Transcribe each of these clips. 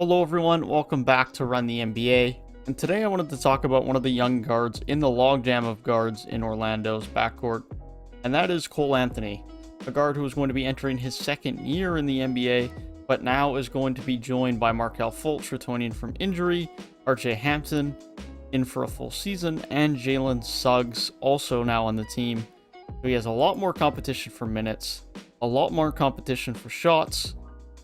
Hello everyone, welcome back to Run the NBA, and today I wanted to talk about one of the young guards in the logjam of guards in Orlando's backcourt, and that is Cole Anthony, a guard who is going to be entering his second year in the NBA, but now is going to be joined by Markelle Fultz returning from injury, Hampton in for a full season, and Jalen Suggs also now on the team. So he has a lot more competition for minutes, a lot more competition for shots,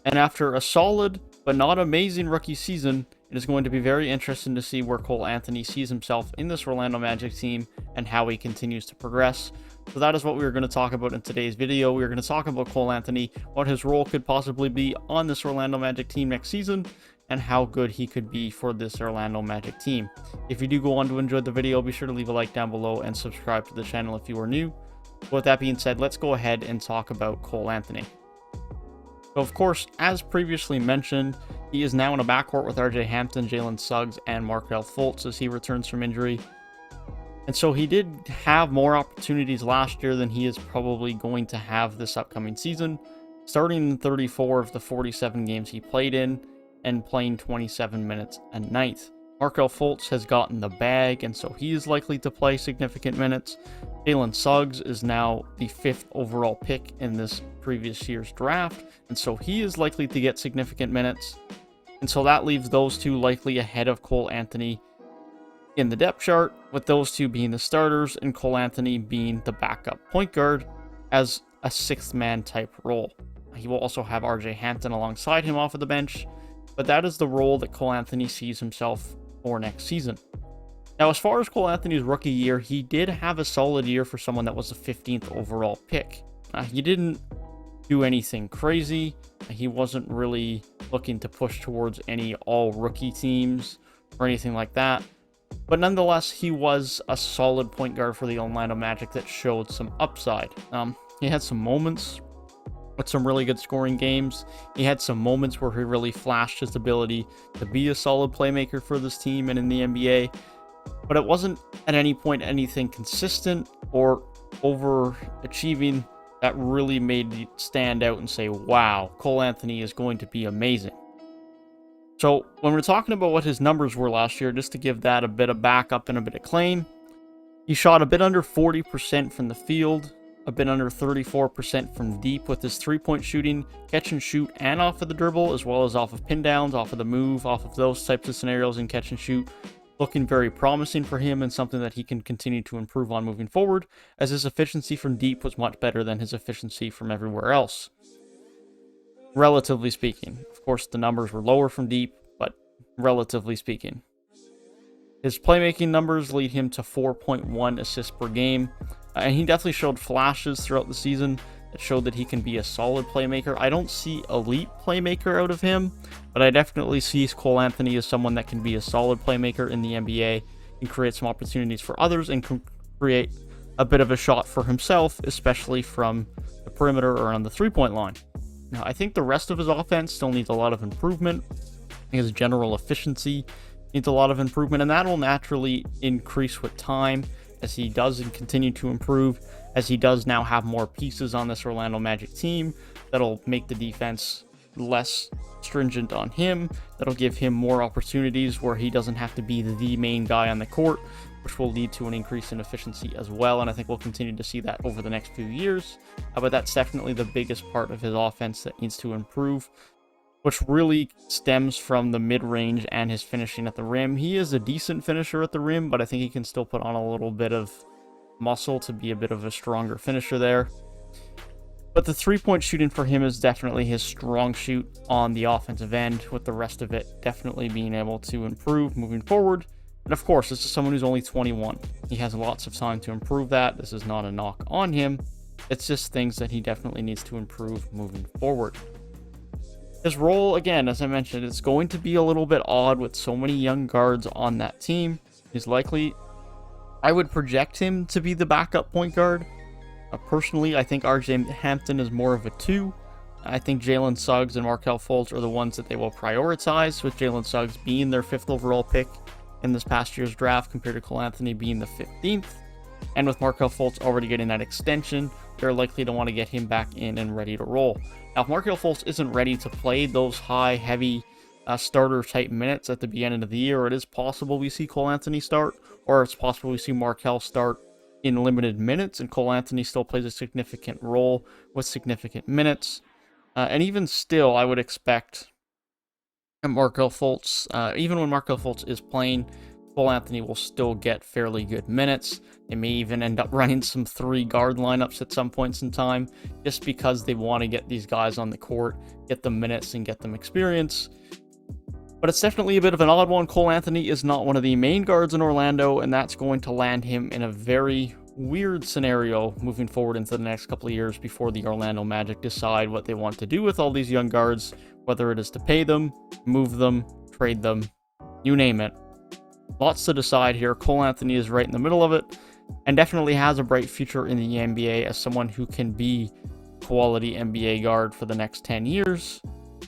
and after a solid but not amazing rookie season, it is going to be very interesting to see where Cole Anthony sees himself in this Orlando Magic team and how he continues to progress. So that is what we are going to talk about in today's video. We are going to talk about Cole Anthony, what his role could possibly be on this Orlando Magic team next season, and how good he could be for this Orlando Magic team. If you do go on to enjoy the video, be sure to leave a like down below and subscribe to the channel if you are new. With that being said, let's go ahead and talk about Cole Anthony. So of course, as previously mentioned, he is now in a backcourt with Hampton, Jalen Suggs, and Markelle Fultz as he returns from injury. And so he did have more opportunities last year than he is probably going to have this upcoming season, starting in 34 of the 47 games he played in and playing 27 minutes a night. Markelle Fultz has gotten the bag, and so he is likely to play significant minutes. Jalen Suggs is now the 5th overall pick in this previous year's draft, and so he is likely to get significant minutes. And so that leaves those two likely ahead of Cole Anthony in the depth chart, with those two being the starters and Cole Anthony being the backup point guard as a 6th-man type role. He will also have Hampton alongside him off of the bench, but that is the role that Cole Anthony sees himself for next season. Now, as far as Cole Anthony's rookie year, he did have a solid year for someone that was the 15th overall pick. He didn't do anything crazy. He wasn't really looking to push towards any all-rookie teams or anything like that. But nonetheless, he was a solid point guard for the Orlando Magic that showed some upside. He had some moments with some really good scoring games. He had some moments where he really flashed his ability to be a solid playmaker for this team and in the NBA. But it wasn't at any point anything consistent or overachieving that really made you stand out and say, wow, Cole Anthony is going to be amazing. So when we're talking about what his numbers were last year, just to give that a bit of backup and a bit of claim, he shot a bit under 40% from the field, a bit under 34% from deep with his three-point shooting, catch and shoot, and off of the dribble, as well as off of pin downs, off of the move, off of those types of scenarios in catch and shoot. Looking very promising for him and something that he can continue to improve on moving forward, as his efficiency from deep was much better than his efficiency from everywhere else, relatively speaking. Of course, the numbers were lower from deep, but relatively speaking. His playmaking numbers lead him to 4.1 assists per game, and he definitely showed flashes throughout the season that showed that he can be a solid playmaker. I don't see elite playmaker out of him, but I definitely see Cole Anthony as someone that can be a solid playmaker in the NBA and create some opportunities for others and can create a bit of a shot for himself, especially from the perimeter or on the three-point line. Now, I think the rest of his offense still needs a lot of improvement. His general efficiency needs a lot of improvement, and that will naturally increase with time as he does and continue to improve, as he does now have more pieces on this Orlando Magic team that'll make the defense less stringent on him, that'll give him more opportunities where he doesn't have to be the main guy on the court, which will lead to an increase in efficiency as well, and I think we'll continue to see that over the next few years. But that's definitely the biggest part of his offense that needs to improve, which really stems from the mid-range and his finishing at the rim. He is a decent finisher at the rim, but I think he can still put on a little bit of muscle to be a bit of a stronger finisher there. But the three-point shooting for him is definitely his strong suit on the offensive end, with the rest of it definitely being able to improve moving forward. And of course, this is someone who's only 21. He has lots of time to improve that. This is not a knock on him. It's just things that he definitely needs to improve moving forward. His role, again, as I mentioned, it's going to be a little bit odd with so many young guards on that team. He's likely, I would project him to be the backup point guard. Personally, I think Hampton is more of a 2. I think Jalen Suggs and Markelle Fultz are the ones that they will prioritize, with Jalen Suggs being their 5th overall pick in this past year's draft compared to Cole Anthony being the 15th. And with Markelle Fultz already getting that extension, they're likely to want to get him back in and ready to roll. Now, if Markelle Fultz isn't ready to play those high, heavy starter type minutes at the beginning of the year. It is possible we see Cole Anthony start, or it's possible we see Markelle start in limited minutes, and Cole Anthony still plays a significant role with significant minutes. And even still, I would expect Markelle Fultz, even when Markelle Fultz is playing, Cole Anthony will still get fairly good minutes. They may even end up running some 3 guard lineups at some points in time, just because they want to get these guys on the court, get them minutes, and get them experience. But it's definitely a bit of an odd one. Cole Anthony is not one of the main guards in Orlando, and that's going to land him in a very weird scenario moving forward into the next couple of years before the Orlando Magic decide what they want to do with all these young guards, whether it is to pay them, move them, trade them, you name it. Lots to decide here. Cole Anthony is right in the middle of it, and definitely has a bright future in the NBA as someone who can be quality NBA guard for the next 10 years.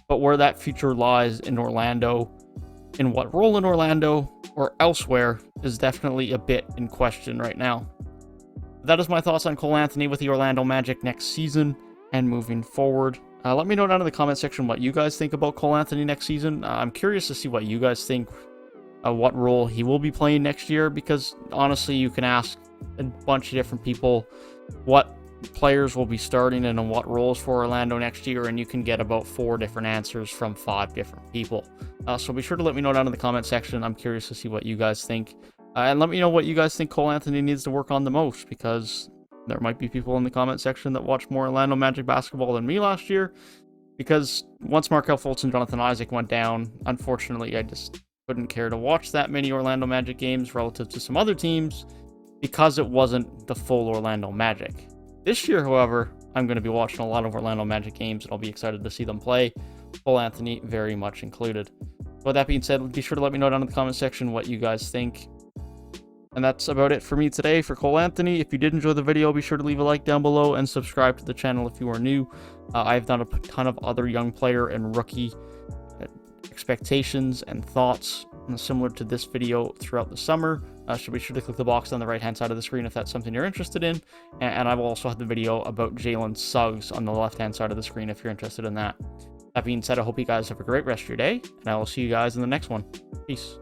But where that future lies in Orlando, in what role in Orlando, or elsewhere, is definitely a bit in question right now. That is my thoughts on Cole Anthony with the Orlando Magic next season and moving forward. Let me know down in the comment section what you guys think about Cole Anthony next season. I'm curious to see what you guys think, what role he will be playing next year, because honestly, you can ask a bunch of different people what players will be starting and in what roles for Orlando next year, and you can get about 4 different answers from 5 different people. So be sure to let me know down in the comment section. I'm curious to see what you guys think. And let me know what you guys think Cole Anthony needs to work on the most, because there might be people in the comment section that watch more Orlando Magic basketball than me last year. Because once Markelle Fultz and Jonathan Isaac went down, unfortunately, I just couldn't care to watch that many Orlando Magic games relative to some other teams, because it wasn't the full Orlando Magic. This year, however, I'm going to be watching a lot of Orlando Magic games, and I'll be excited to see them play, Cole Anthony very much included. With that being said, be sure to let me know down in the comment section what you guys think. And that's about it for me today for Cole Anthony. If you did enjoy the video, be sure to leave a like down below and subscribe to the channel if you are new. I've done a ton of other young player and rookie expectations and thoughts similar to this video throughout the summer. So be sure to click the box on the right hand side of the screen if that's something you're interested in. And I've also had the video about Jalen Suggs on the left hand side of the screen if you're interested in that. That being said, I hope you guys have a great rest of your day, and I will see you guys in the next one. Peace.